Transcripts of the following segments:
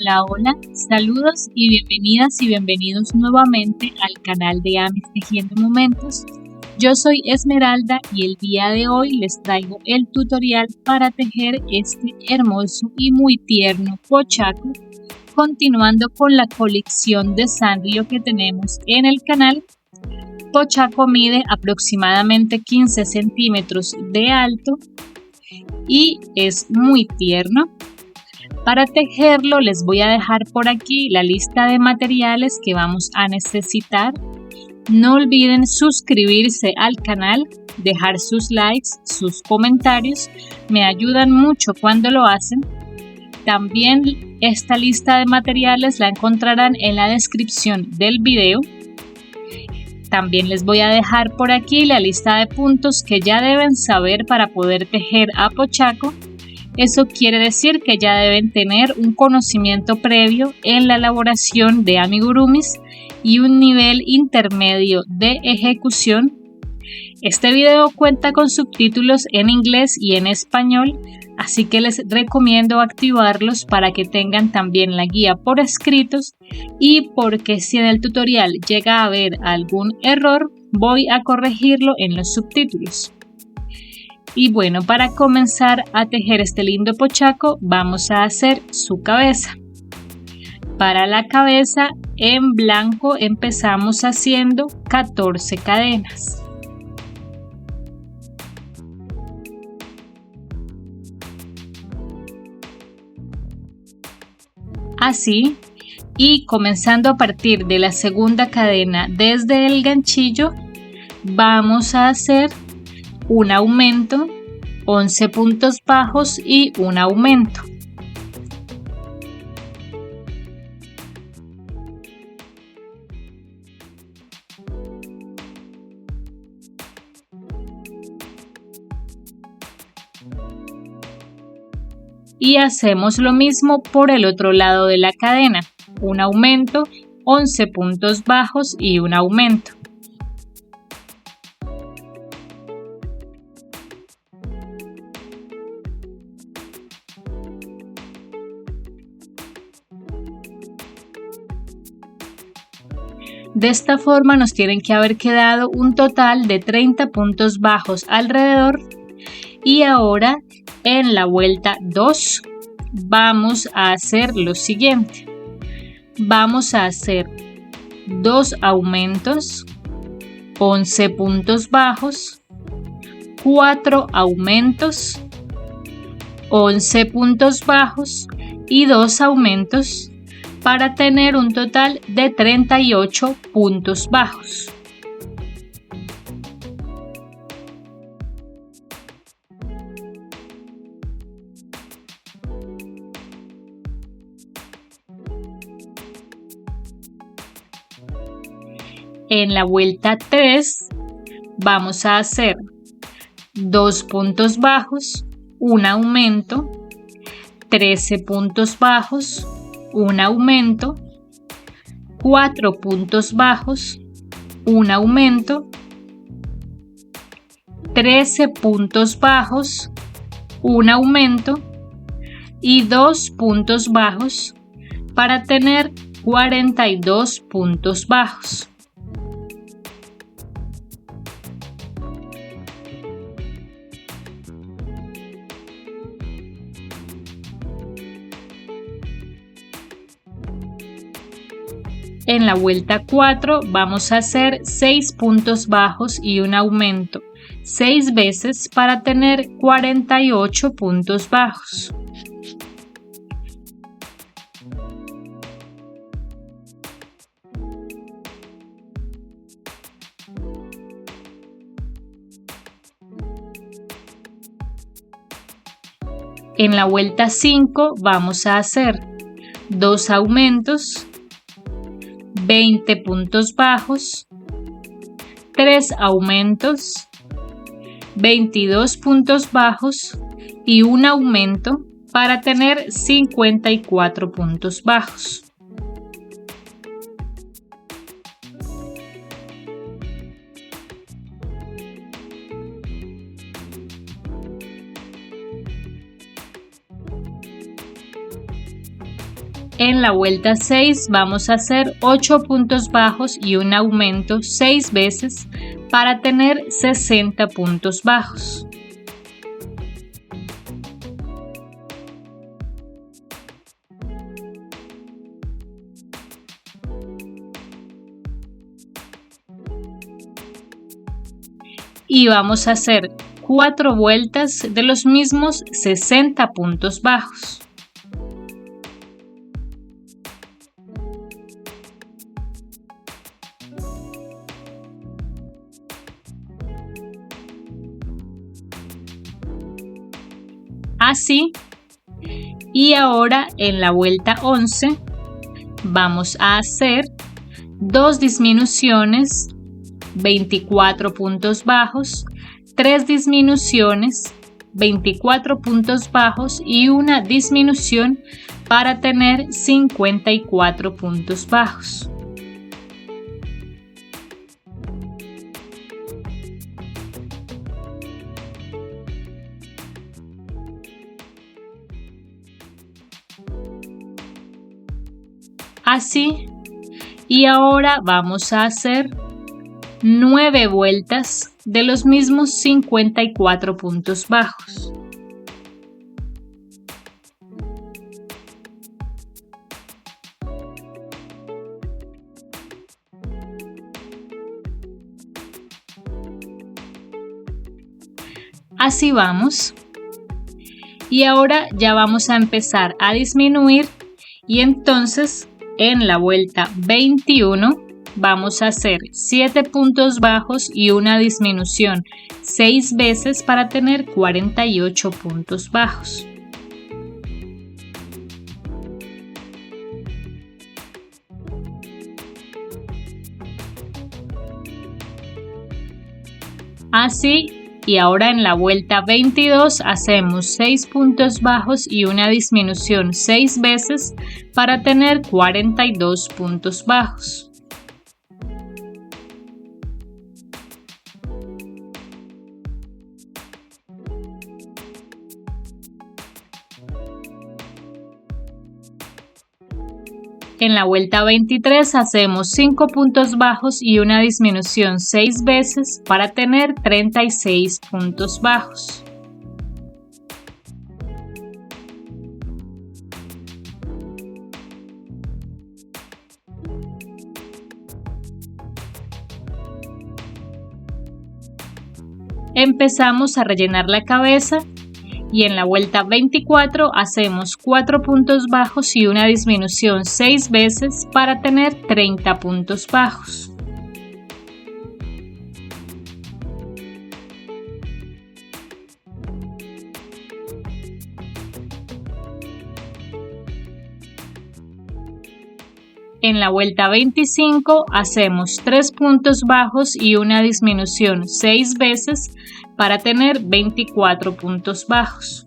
Hola, hola, saludos y bienvenidas y bienvenidos nuevamente al canal de Amis Tejiendo Momentos. Yo soy Esmeralda y el día de hoy les traigo el tutorial para tejer este hermoso y muy tierno pochaco, continuando con la colección de Sanrio que tenemos en el canal. Pochaco mide aproximadamente 15 centímetros de alto y es muy tierno. Para tejerlo les voy a dejar por aquí la lista de materiales que vamos a necesitar. No olviden suscribirse al canal, dejar sus likes, sus comentarios, me ayudan mucho cuando lo hacen. También esta lista de materiales la encontrarán en la descripción del video. También les voy a dejar por aquí la lista de puntos que ya deben saber para poder tejer a pochaco. Eso quiere decir que ya deben tener un conocimiento previo en la elaboración de amigurumis y un nivel intermedio de ejecución. Este video cuenta con subtítulos en inglés y en español, así que les recomiendo activarlos para que tengan también la guía por escritos, y porque si en el tutorial llega a haber algún error, voy a corregirlo en los subtítulos. Y bueno, para comenzar a tejer este lindo pochaco vamos a hacer su cabeza. Para la cabeza en blanco empezamos haciendo 14 cadenas. Así, y comenzando a partir de la segunda cadena desde el ganchillo, vamos a hacer un aumento, 11 puntos bajos y un aumento. Y hacemos lo mismo por el otro lado de la cadena, un aumento, 11 puntos bajos y un aumento. De esta forma nos tienen que haber quedado un total de 30 puntos bajos alrededor. Y ahora en la vuelta 2 vamos a hacer lo siguiente. Vamos a hacer 2 aumentos, 11 puntos bajos, 4 aumentos, 11 puntos bajos y 2 aumentos para tener un total de 38 puntos bajos. En la vuelta 3 vamos a hacer 2 puntos bajos, un aumento, 13 puntos bajos, un aumento, 4 puntos bajos, un aumento, 13 puntos bajos, un aumento y 2 puntos bajos para tener 42 puntos bajos. En la vuelta 4 vamos a hacer 6 puntos bajos y un aumento 6 veces para tener 48 puntos bajos. En la vuelta 5 vamos a hacer 2 aumentos, 20 puntos bajos, 3 aumentos, 22 puntos bajos y un aumento para tener 54 puntos bajos. En la vuelta 6 vamos a hacer 8 puntos bajos y un aumento 6 veces para tener 60 puntos bajos. Y vamos a hacer 4 vueltas de los mismos 60 puntos bajos. Así, y ahora en la vuelta 11 vamos a hacer 2 disminuciones, 24 puntos bajos, 3 disminuciones, 24 puntos bajos y una disminución para tener 54 puntos bajos. Así, y ahora vamos a hacer 9 vueltas de los mismos 54 puntos bajos. Así vamos. Y ahora ya vamos a empezar a disminuir y entonces en la vuelta 21 vamos a hacer 7 puntos bajos y una disminución 6 veces para tener 48 puntos bajos. Así, y ahora en la vuelta 22 hacemos 6 puntos bajos y una disminución 6 veces para tener 42 puntos bajos. En la vuelta 23 hacemos 5 puntos bajos y una disminución 6 veces para tener 36 puntos bajos. Empezamos a rellenar la cabeza. Y en la vuelta 24 hacemos 4 puntos bajos y una disminución 6 veces para tener 30 puntos bajos. En la vuelta 25 hacemos 3 puntos bajos y una disminución 6 veces para tener 24 puntos bajos.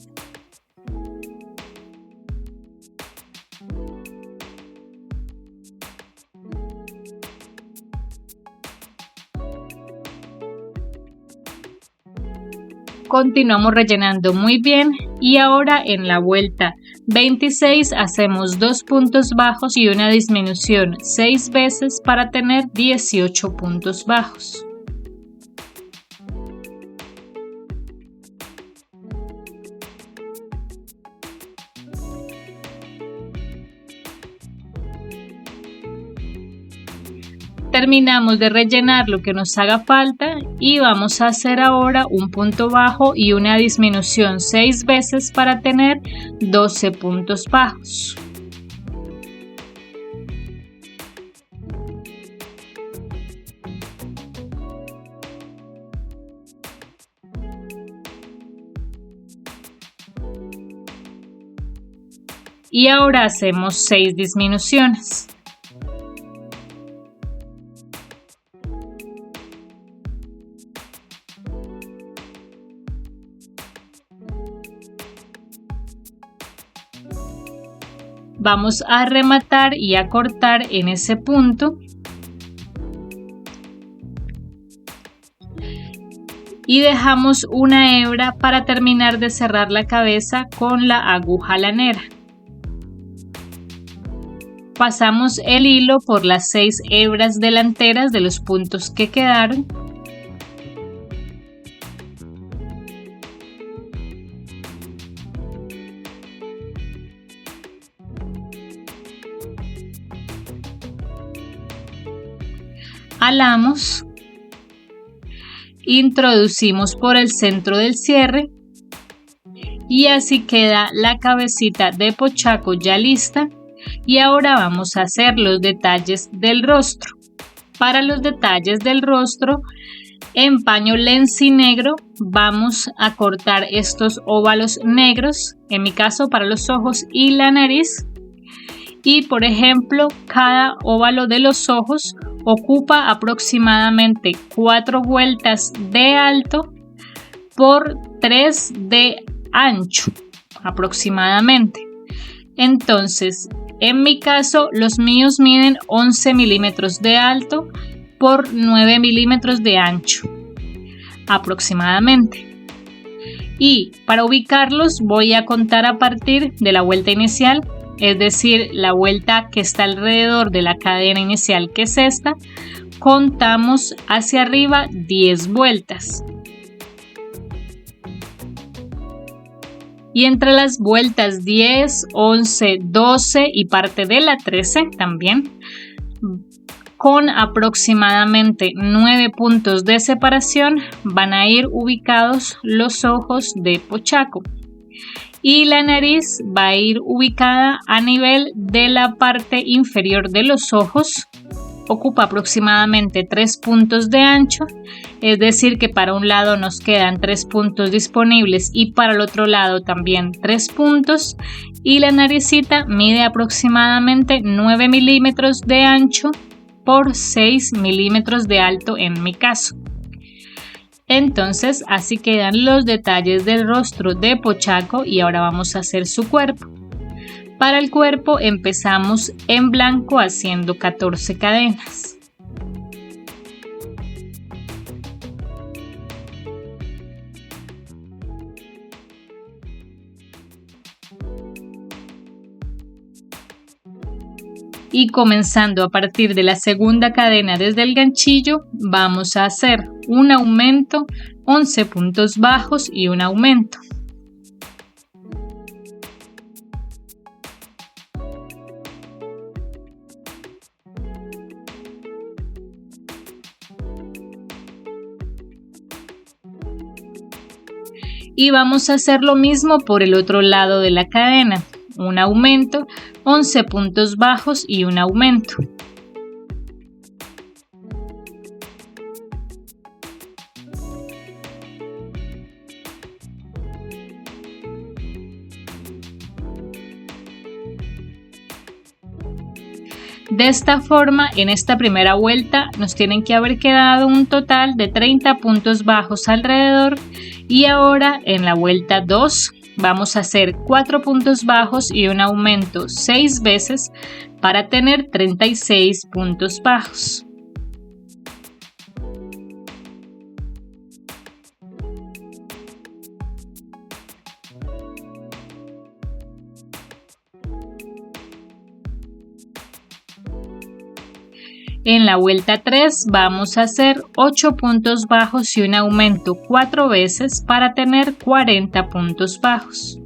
Continuamos rellenando muy bien y ahora en la vuelta 26 hacemos 2 puntos bajos y una disminución 6 veces para tener 18 puntos bajos. Terminamos de rellenar lo que nos haga falta y vamos a hacer ahora un punto bajo y una disminución 6 veces para tener 12 puntos bajos. Y ahora hacemos 6 disminuciones. Vamos a rematar y a cortar en ese punto. Y dejamos una hebra para terminar de cerrar la cabeza con la aguja lanera. Pasamos el hilo por las 6 hebras delanteras de los puntos que quedaron. Alamos, introducimos por el centro del cierre y así queda la cabecita de pochaco ya lista. Y ahora vamos a hacer los detalles del rostro. Para los detalles del rostro, en paño lenzi negro vamos a cortar estos óvalos negros, en mi caso para los ojos y la nariz. Y por ejemplo, cada óvalo de los ojos ocupa aproximadamente 4 vueltas de alto por 3 de ancho aproximadamente. Entonces, en mi caso, los míos miden 11 milímetros de alto por 9 milímetros de ancho aproximadamente. Y para ubicarlos voy a contar a partir de la vuelta inicial, es decir, la vuelta que está alrededor de la cadena inicial, que es esta. Contamos hacia arriba 10 vueltas. Y entre las vueltas 10, 11, 12 y parte de la 13 también, con aproximadamente 9 puntos de separación, van a ir ubicados los ojos de pochaco. Y la nariz va a ir ubicada a nivel de la parte inferior de los ojos. Ocupa aproximadamente 3 puntos de ancho, es decir que para un lado nos quedan 3 puntos disponibles y para el otro lado también 3 puntos, y la naricita mide aproximadamente 9 milímetros de ancho por 6 milímetros de alto en mi caso. Entonces así quedan los detalles del rostro de pochaco y ahora vamos a hacer su cuerpo. Para el cuerpo empezamos en blanco haciendo 14 cadenas. Y comenzando a partir de la segunda cadena desde el ganchillo, vamos a hacer un aumento, 11 puntos bajos y un aumento. Y vamos a hacer lo mismo por el otro lado de la cadena, un aumento, 11 puntos bajos y un aumento. De esta forma, en esta primera vuelta nos tienen que haber quedado un total de 30 puntos bajos alrededor, y ahora en la vuelta 2 vamos a hacer 4 puntos bajos y un aumento 6 veces para tener 36 puntos bajos. En la vuelta 3 vamos a hacer 8 puntos bajos y un aumento 4 veces para tener 40 puntos bajos.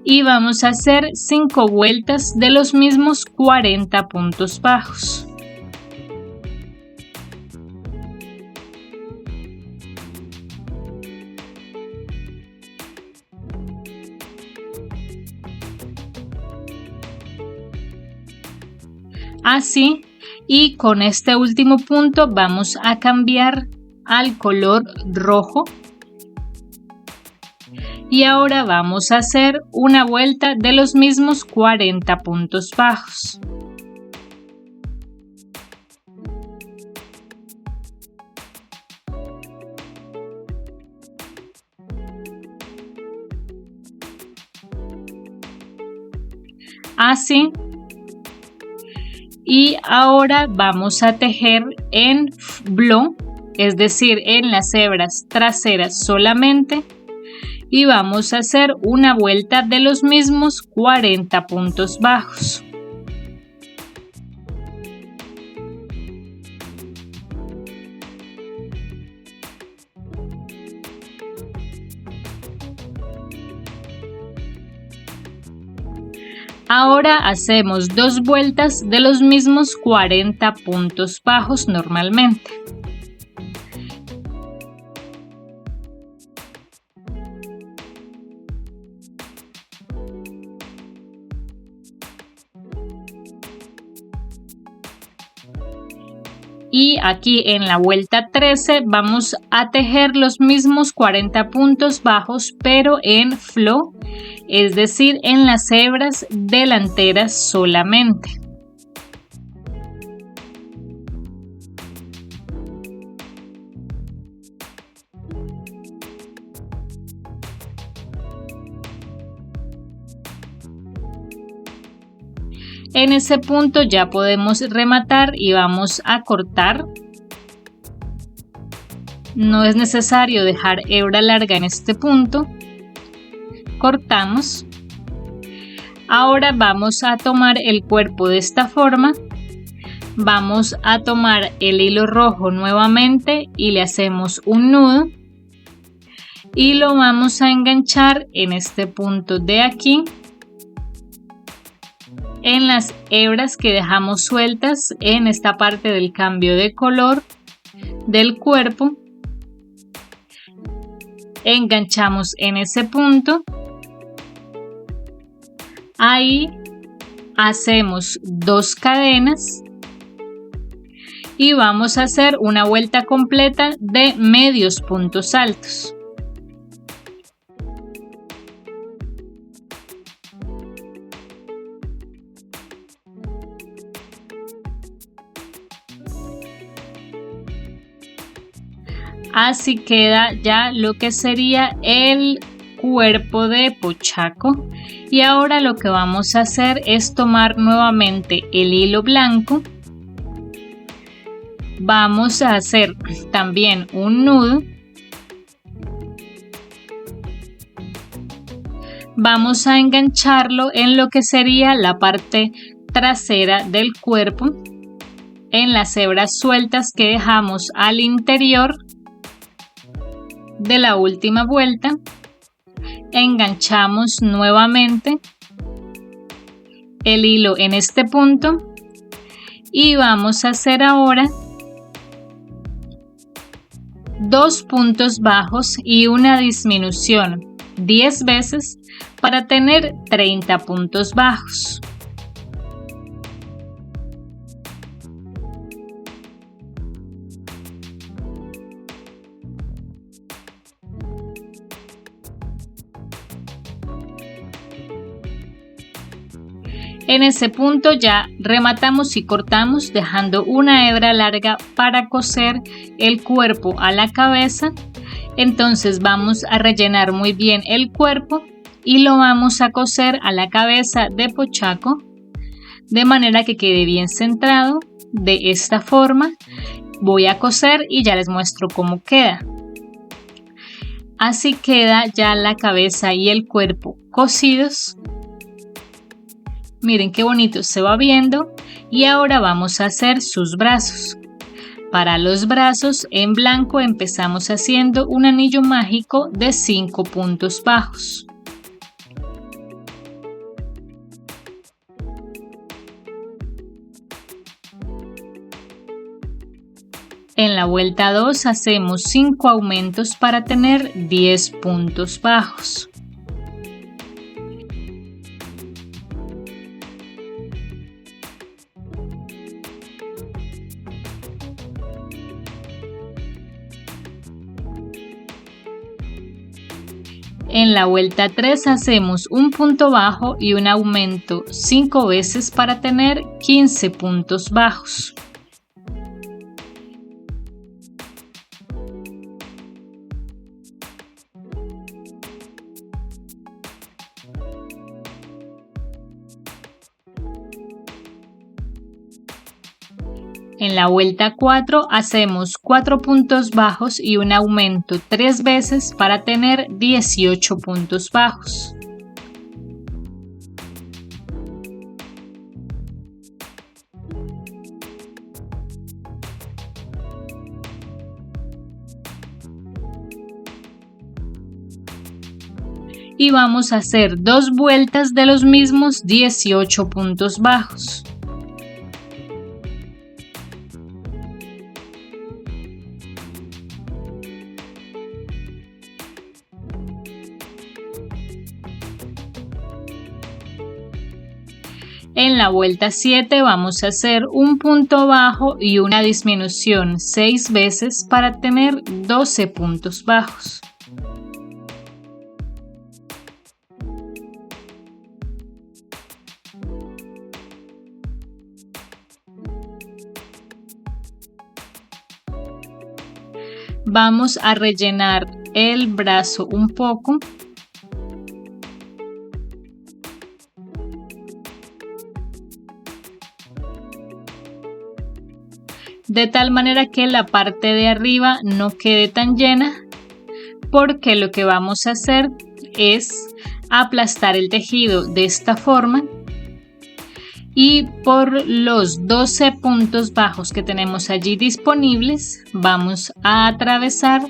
Y vamos a hacer 5 vueltas de los mismos 40 puntos bajos. Así, y con este último punto vamos a cambiar al color rojo. Y ahora vamos a hacer una vuelta de los mismos 40 puntos bajos. Así. Y ahora vamos a tejer en flow, es decir, en las hebras traseras solamente, y vamos a hacer una vuelta de los mismos 40 puntos bajos. Ahora hacemos 2 vueltas de los mismos 40 puntos bajos normalmente. Y aquí en la vuelta 13 vamos a tejer los mismos 40 puntos bajos, pero en flow, es decir, en las hebras delanteras solamente. En ese punto ya podemos rematar y vamos a cortar. No es necesario dejar hebra larga en este punto. Cortamos. Ahora vamos a tomar el cuerpo de esta forma. Vamos a tomar el hilo rojo nuevamente y le hacemos un nudo. Y lo vamos a enganchar en este punto de aquí, en las hebras que dejamos sueltas en esta parte del cambio de color del cuerpo. Enganchamos en ese punto. Ahí hacemos 2 cadenas y vamos a hacer una vuelta completa de medios puntos altos. Así queda ya lo que sería el cuerpo de pochaco. Y ahora lo que vamos a hacer es tomar nuevamente el hilo blanco. Vamos a hacer también un nudo. Vamos a engancharlo en lo que sería la parte trasera del cuerpo, en las hebras sueltas que dejamos al interior de la última vuelta. Enganchamos nuevamente el hilo en este punto y vamos a hacer ahora 2 puntos bajos y una disminución 10 veces para tener 30 puntos bajos. En ese punto ya rematamos y cortamos dejando una hebra larga para coser el cuerpo a la cabeza. Entonces vamos a rellenar muy bien el cuerpo y lo vamos a coser a la cabeza de pochaco de manera que quede bien centrado. De esta forma voy a coser y ya les muestro cómo queda. Así queda ya la cabeza y el cuerpo cosidos. Miren qué bonito se va viendo. Y ahora vamos a hacer sus brazos. Para los brazos en blanco empezamos haciendo un anillo mágico de 5 puntos bajos. En la vuelta 2 hacemos 5 aumentos para tener 10 puntos bajos. En la vuelta 3 hacemos un punto bajo y un aumento 5 veces para tener 15 puntos bajos. En la vuelta 4 hacemos 4 puntos bajos y un aumento 3 veces para tener 18 puntos bajos. Y vamos a hacer 2 vueltas de los mismos 18 puntos bajos. En la vuelta 7 vamos a hacer un punto bajo y una disminución 6 veces para tener 12 puntos bajos. Vamos a rellenar el brazo un poco. De tal manera que la parte de arriba no quede tan llena, porque lo que vamos a hacer es aplastar el tejido de esta forma y por los 12 puntos bajos que tenemos allí disponibles vamos a atravesar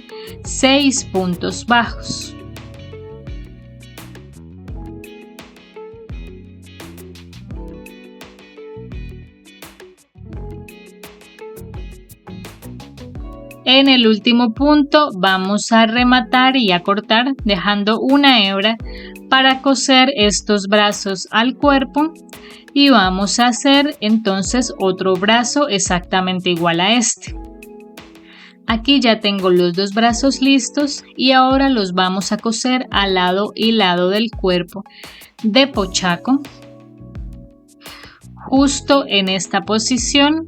6 puntos bajos. En el último punto vamos a rematar y a cortar dejando una hebra para coser estos brazos al cuerpo y vamos a hacer entonces otro brazo exactamente igual a este. Aquí ya tengo los dos brazos listos y ahora los vamos a coser al lado y lado del cuerpo de pochaco, justo en esta posición,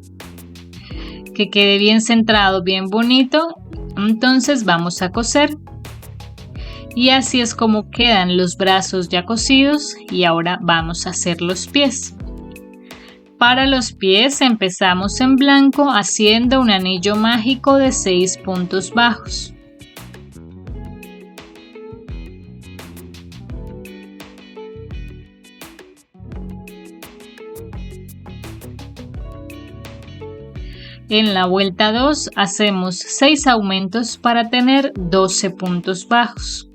que quede bien centrado, bien bonito. Entonces vamos a coser y así es como quedan los brazos ya cosidos. Y ahora vamos a hacer los pies. Para los pies empezamos en blanco haciendo un anillo mágico de 6 puntos bajos. En la vuelta 2 hacemos 6 aumentos para tener 12 puntos bajos.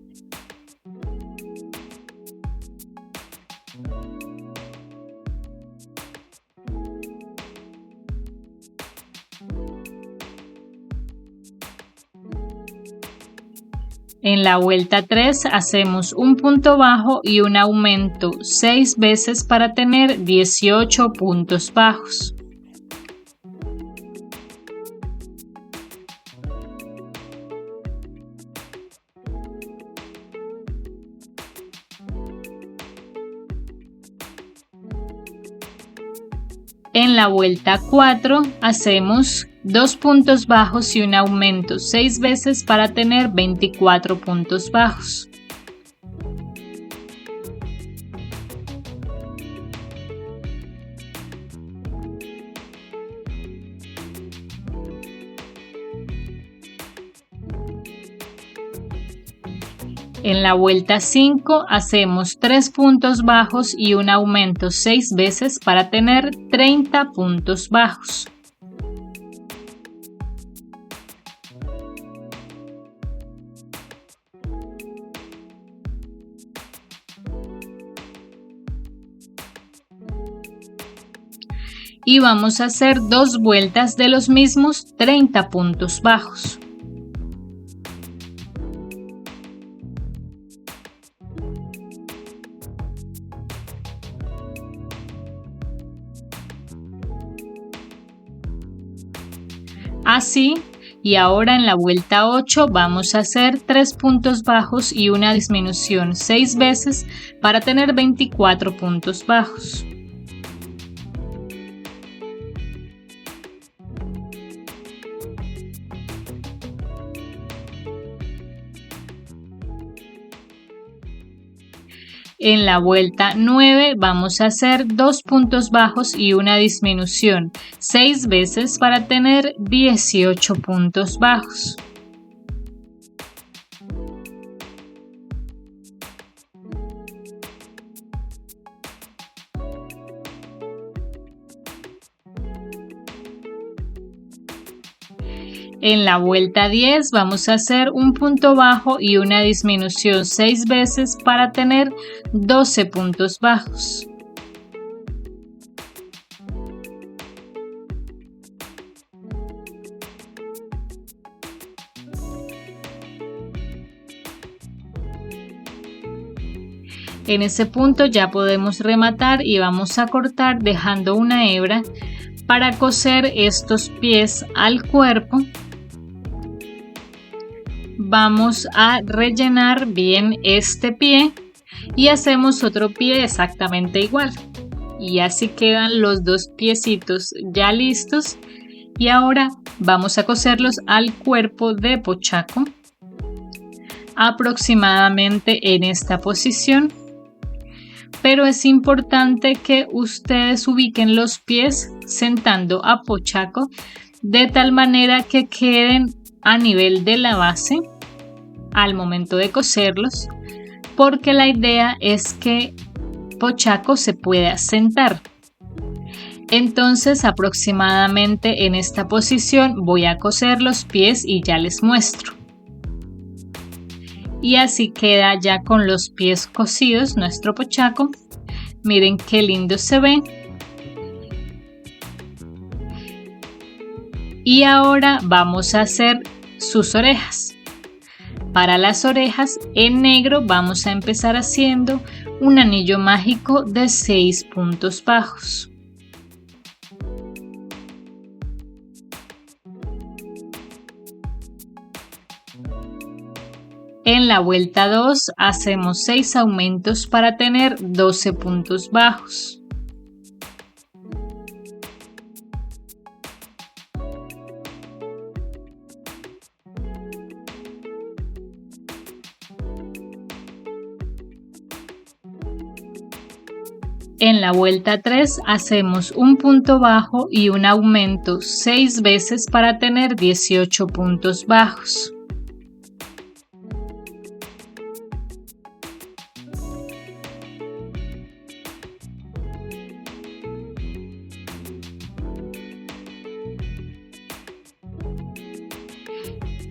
En la vuelta 3 hacemos un punto bajo y un aumento 6 veces para tener 18 puntos bajos. En la vuelta 4 hacemos 2 puntos bajos y un aumento 6 veces para tener 24 puntos bajos. En la vuelta 5 hacemos 3 puntos bajos y un aumento 6 veces para tener 30 puntos bajos. Y vamos a hacer 2 vueltas de los mismos 30 puntos bajos. Así, y ahora en la vuelta 8 vamos a hacer 3 puntos bajos y una disminución 6 veces para tener 24 puntos bajos. En la vuelta 9 vamos a hacer 2 puntos bajos y una disminución 6 veces para tener 18 puntos bajos. En la vuelta 10 vamos a hacer un punto bajo y una disminución 6 veces para tener 12 puntos bajos. En ese punto ya podemos rematar y vamos a cortar dejando una hebra para coser estos pies al cuerpo. Vamos a rellenar bien este pie y hacemos otro pie exactamente igual. Y así quedan los dos piecitos ya listos. Y ahora vamos a coserlos al cuerpo de pochaco, aproximadamente en esta posición. Pero es importante que ustedes ubiquen los pies sentando a pochaco de tal manera que queden a nivel de la base al momento de coserlos, porque la idea es que pochaco se pueda sentar. Entonces aproximadamente en esta posición voy a coser los pies y ya les muestro. Y así queda ya con los pies cosidos nuestro pochaco. Miren qué lindo se ve. Y ahora vamos a hacer sus orejas. Para las orejas en negro vamos a empezar haciendo un anillo mágico de 6 puntos bajos. En la vuelta 2 hacemos 6 aumentos para tener 12 puntos bajos. En la vuelta 3 hacemos un punto bajo y un aumento 6 veces para tener 18 puntos bajos.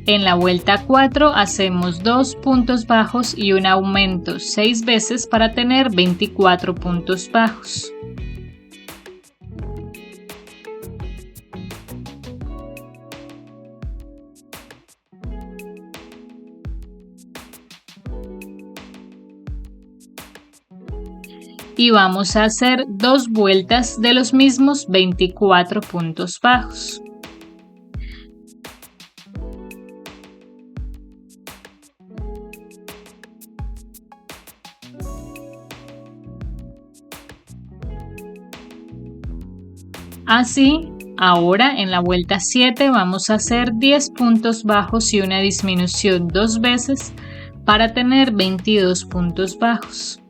En la vuelta 4 hacemos 2 puntos bajos y un aumento 6 veces para tener 24 puntos bajos. Y vamos a hacer 2 vueltas de los mismos 24 puntos bajos. Así, ahora en la vuelta 7 vamos a hacer 10 puntos bajos y una disminución 2 veces para tener 22 puntos bajos.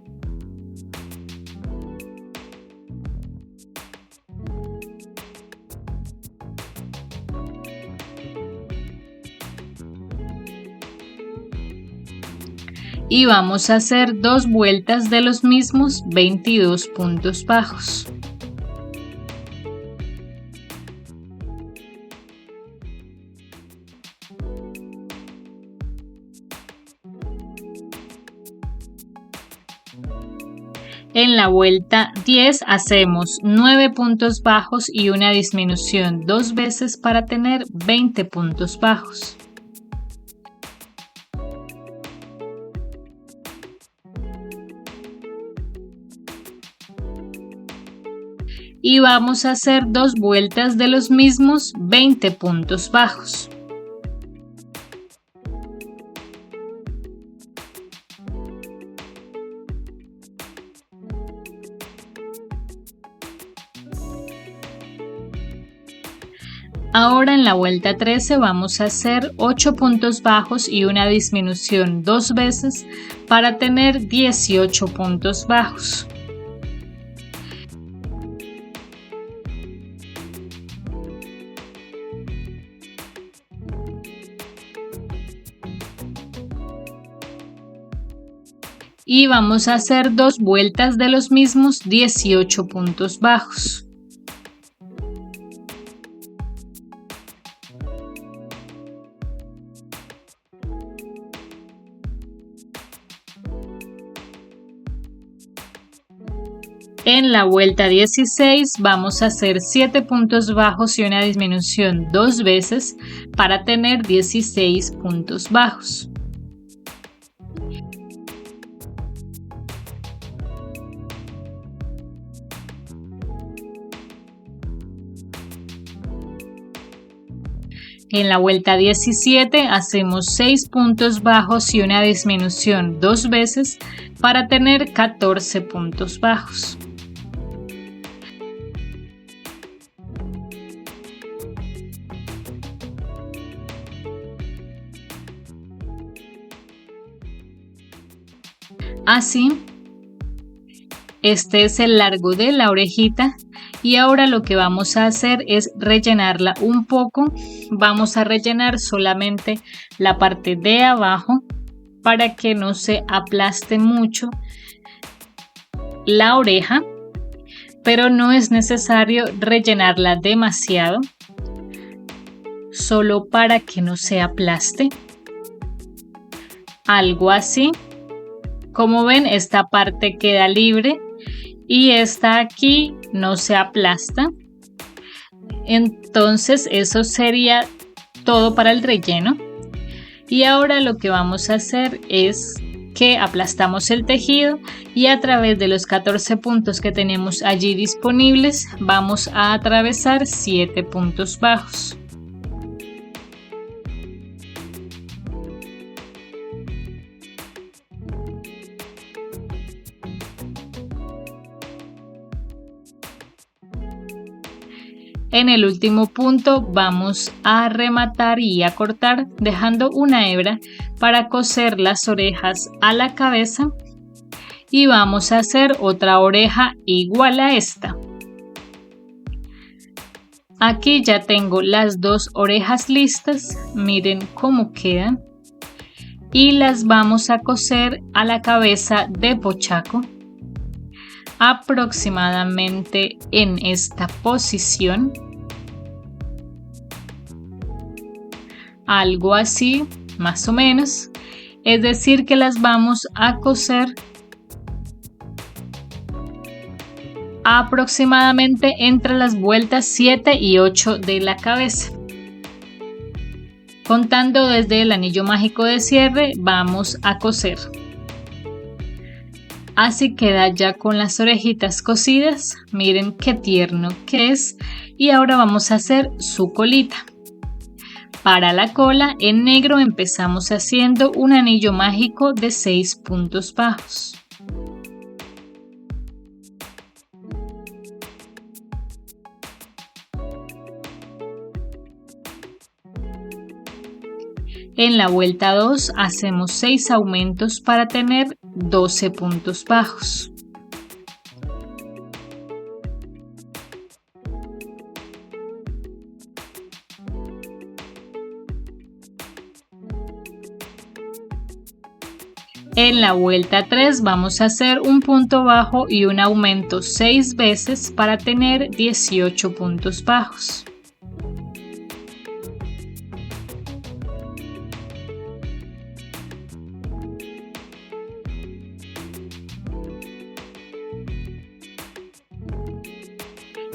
Y vamos a hacer 2 vueltas de los mismos 22 puntos bajos. En la vuelta 10 hacemos 9 puntos bajos y una disminución 2 veces para tener 20 puntos bajos. Y vamos a hacer 2 vueltas de los mismos 20 puntos bajos. Ahora en la vuelta 13 vamos a hacer 8 puntos bajos y una disminución 2 veces para tener 18 puntos bajos. Y vamos a hacer 2 vueltas de los mismos 18 puntos bajos. En la vuelta 16 vamos a hacer 7 puntos bajos y una disminución 2 veces para tener 16 puntos bajos. En la vuelta 17 hacemos 6 puntos bajos y una disminución 2 veces para tener 14 puntos bajos. Así, este es el largo de la orejita y ahora lo que vamos a hacer es rellenarla un poco. Vamos a rellenar solamente la parte de abajo para que no se aplaste mucho la oreja, pero no es necesario rellenarla demasiado, solo para que no se aplaste. Algo así. Como ven, esta parte queda libre y esta aquí no se aplasta. Entonces eso sería todo para el relleno. Y ahora lo que vamos a hacer es que aplastamos el tejido y a través de los 14 puntos que tenemos allí disponibles vamos a atravesar 7 puntos bajos. En el último punto vamos a rematar y a cortar dejando una hebra para coser las orejas a la cabeza y vamos a hacer otra oreja igual a esta. Aquí ya tengo las 2 orejas listas, miren cómo quedan y las vamos a coser a la cabeza de pochaco aproximadamente en esta posición, algo así más o menos, es decir que las vamos a coser aproximadamente entre las vueltas 7 y 8 de la cabeza. Contando desde el anillo mágico de cierre vamos a coser. Así queda ya con las orejitas cosidas, miren qué tierno que es. Y ahora vamos a hacer su colita. Para la cola en negro empezamos haciendo un anillo mágico de 6 puntos bajos. En la vuelta 2 hacemos 6 aumentos para tener 12 puntos bajos. En la vuelta 3 vamos a hacer un punto bajo y un aumento 6 veces para tener 18 puntos bajos.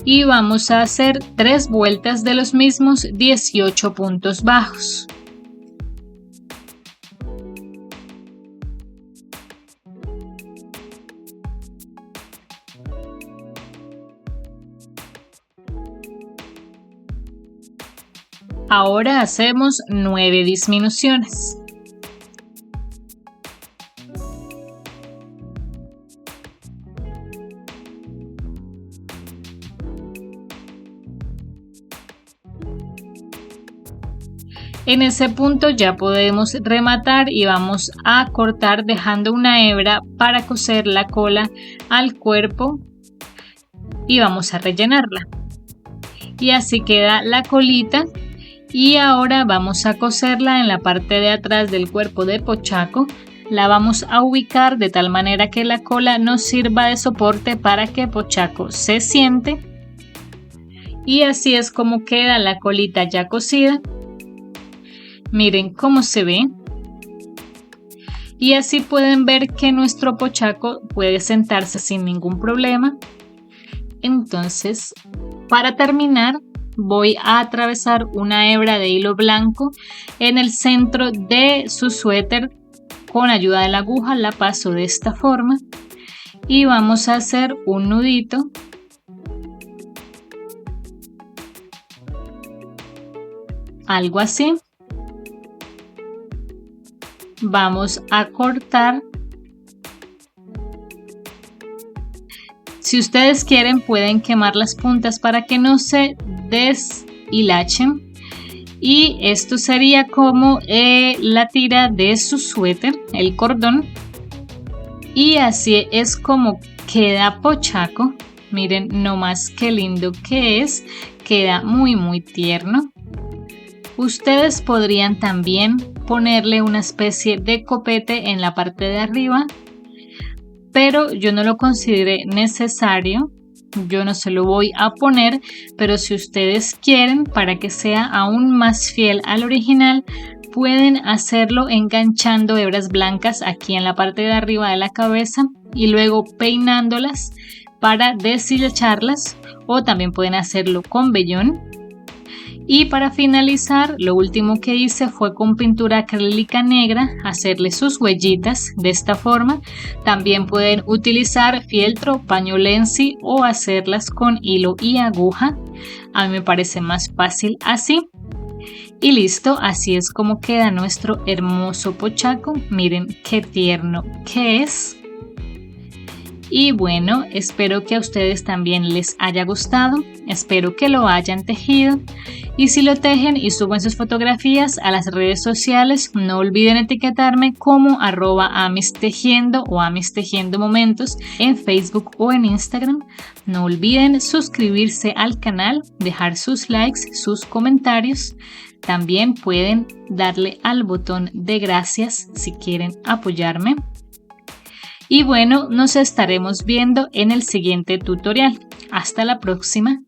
Y vamos a hacer 3 vueltas de los mismos 18 puntos bajos. Ahora hacemos 9 disminuciones. En ese punto ya podemos rematar y vamos a cortar dejando una hebra para coser la cola al cuerpo y vamos a rellenarla. Y así queda la colita. Y ahora vamos a coserla en la parte de atrás del cuerpo de Pochaco. La vamos a ubicar de tal manera que la cola nos sirva de soporte para que Pochaco se siente. Y así es como queda la colita ya cosida. Miren cómo se ve. Y así pueden ver que nuestro Pochaco puede sentarse sin ningún problema. Entonces, para terminar, voy a atravesar una hebra de hilo blanco en el centro de su suéter. Con ayuda de la aguja la paso de esta forma y vamos a hacer un nudito. Algo así. Vamos a cortar. Si ustedes quieren pueden quemar las puntas para que no se deshilachen. Y esto sería como la tira de su suéter, el cordón. Y así es como queda Pochaco. Miren nomás qué lindo que es. Queda muy tierno. Ustedes podrían también ponerle una especie de copete en la parte de arriba, pero yo no lo consideré necesario. Yo no se lo voy a poner, pero si ustedes quieren, para que sea aún más fiel al original, pueden hacerlo enganchando hebras blancas aquí en la parte de arriba de la cabeza y luego peinándolas para deshilacharlas, o también pueden hacerlo con vellón. Y para finalizar, lo último que hice fue con pintura acrílica negra hacerle sus huellitas de esta forma. También pueden utilizar fieltro, pañolensi o hacerlas con hilo y aguja. A mí me parece más fácil así. Y listo, así es como queda nuestro hermoso Pochaco. Miren qué tierno que es. Y bueno, espero que a ustedes también les haya gustado, espero que lo hayan tejido y si lo tejen y suben sus fotografías a las redes sociales, no olviden etiquetarme como @amistejiendo o amistejiendomomentos en Facebook o en Instagram. No olviden suscribirse al canal, dejar sus likes, sus comentarios. También pueden darle al botón de gracias si quieren apoyarme. Y bueno, nos estaremos viendo en el siguiente tutorial. Hasta la próxima.